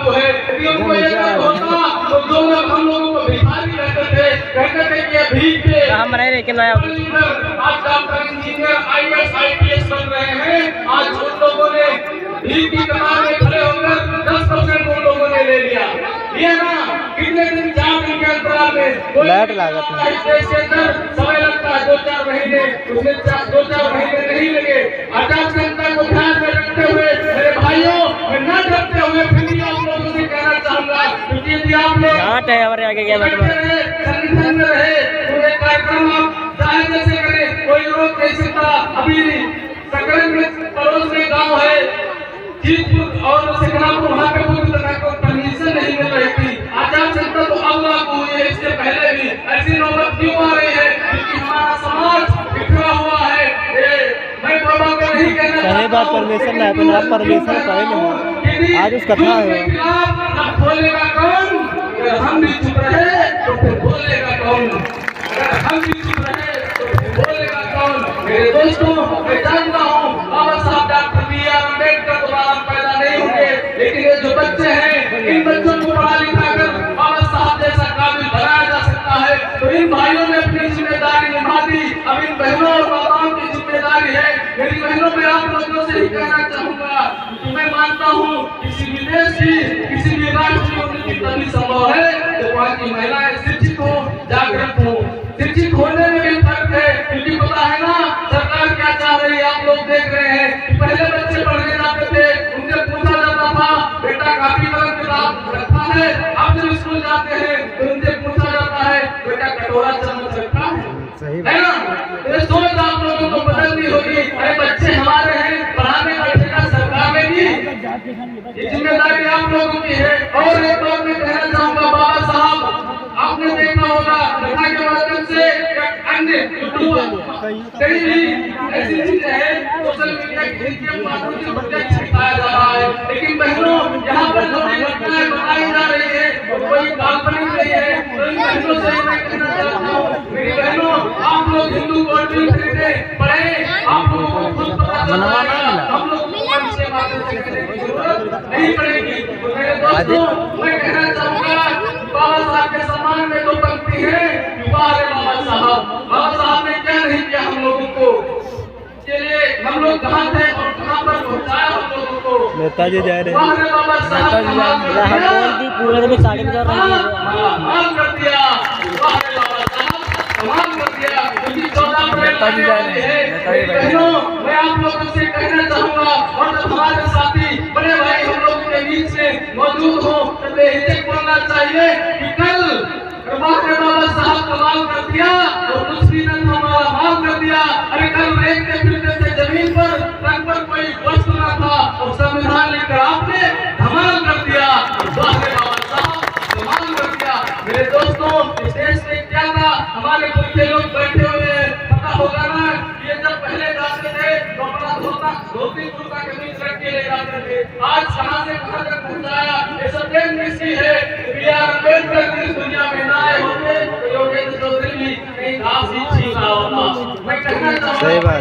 लागू है। यदि उनको ये तक होता तो जो लोग हम लोगों को भिखारी कहते थे कि ये भीख पे हम रह रहे किलो आज डॉक्टर इंजीनियर IAS IPS बन रहे हैं। आज उन लोगों ने भीख की कतार में खड़े होकर 10% उन लोगों ने ले लिया। ये ना कितने दिन 4 दिन के अंतराल में लाइट लागत है। समय लगता है 2-4 महीने, उसमें 2-4 महीने नहीं लगे। आचार संहिता को ध्यान में रखते हुए मेरे भाइयों, मैं न डरते हुए फिर भी आप लोगों से कहना चाहूंगा, क्योंकि यदि आप लोग है हमारे आगे क्या संगठन में रहे तो एक कार्यक्रम आप चाहे जैसे करें, कोई रोक नहीं सकता। अभी सकरन में पड़ोस में गाँव है जीतपुर और सिकनापुर, वहाँ पे पूरी तरह को परमिशन नहीं मिल रही थी। आचार संहिता तो अब लागू हुई है, इससे पहले भी ऐसी नौबत क्यों आ रही है? क्योंकि हमारा समाज बिखरा हुआ है। मैं बाबा को नहीं कहना सही बात, परमिशन है तो आप परमिशन पाए नहीं। आज उस कथा है बोलेगा कौन? अगर हम भी चुप रहे तो फिर बोलेगा कौन? अगर हम भी चुप रहे तो फिर बोलेगा कौन? मेरे दोस्तों, मैं जानता हूँ बाबा साहब डॉक्टर BR अम्बेडकर दोबारा पैदा नहीं होंगे, लेकिन ये जो बच्चे हैं, इन बच्चों को पढ़ा लिखा कर बाबा साहब जैसा काबिल बनाया जा सकता है। तो इन भाइयों ने अपनी जिम्मेदारी निभा दी, अब इन बहनों और बाबाओं की जिम्मेदारी है। मेरी बहनों में आप लोगों से ही कहना चाहूंगा कि मैं मानता हूँ किसी भी देश की, किसी भी राज्य की उन्नति तभी संभव है जब वहाँ की महिलाएं शिक्षित हो, जागृत हो। शिक्षित होने में भी फर्क है, क्योंकि पता है ना सरकार क्या चाह रही है। आप लोग देख रहे हैं कि पहले बच्चे पढ़ने जाते थे, उनसे पूछा जाता था बेटा कापी कलम किताब रखा है? आप जब स्कूल जाते हैं तो उनसे पूछा जाता है बेटा कटोरा चम्मच रखा है ना? ये सोच आप लोगों को बदलनी होगी। अरे बच्चे हमारे हैं, पढ़ाने बैठेगा सरकार में भी, ये जिम्मेदारी आप लोगों की है। और एक बात मैं कहना चाहूंगा, बाबा साहब आपने देखा होगा कथा के माध्यम से अन्य कई भी ऐसी चीजें हैं सोशल मीडिया के माध्यम से प्रत्यक्ष दिखाया जा रहा है। लेकिन बहनों, यहाँ पर जो घटनाएं बताई जा रही है कोई काल्पनिक नहीं है। तो इन बहनों से मैं कहना चाहता हूँ, मेरी बहनों, आप लोग हिंदू कोड भी खरीदे पढ़े, आप लोगों को खुद पता चल जाएगा। हम लोग से माध्यम से करने की जरूरत नहीं पड़ेगी। तो मेरे दोस्तों, मैं कहना चाहूंगा बाबा साहब के सम्मान में दो पंक्ति है, बाबा साहब, बाबा साहब ने क्या नहीं किया हम लोगों को, के लिए हम लोग कहाँ थे और कहाँ पर पहुँचाया हम लोगों को। नेताजी जा रहे हैं, बाबा साहब पूरे दिन साड़ी में कमाल कर दिया, बाबा साहब कमाल कर दिया। क्योंकि 14 अप्रैल है। बहनों, मैं आप लोगों से कहना चाहूँगा, और जब हमारे साथी बड़े भाई हम लोगों के बीच में मौजूद हो तो बेहिचक बोलना चाहिए कि कल बाबा साहब कमाल कर दिया और कुछ भी न हमारा माल कर दिया। अरे कल रेत के फिरने से जमीन पर तन पर कोई वस्तु न था और संविधान लिखकर आपने धमाल कर दिया। बाबा साहब कमाल कर दिया। मेरे दोस्तों, इस देश में क्या था, हमारे पुरखे लोग बैठे हुए हैं, पता होगा ना, ये जब पहले जाते थे तो अपना धोती कुर्ता कमीज रख के ले जाते थे। आज कहां से कहां तक पहुंचाया, ये सब देश किसकी है? BR अम्बेडकर इस दुनिया में ना आए होते तो योगेंद्र चौधरी भी कहीं घास ही छीना होता। मैं कहना चाहूंगा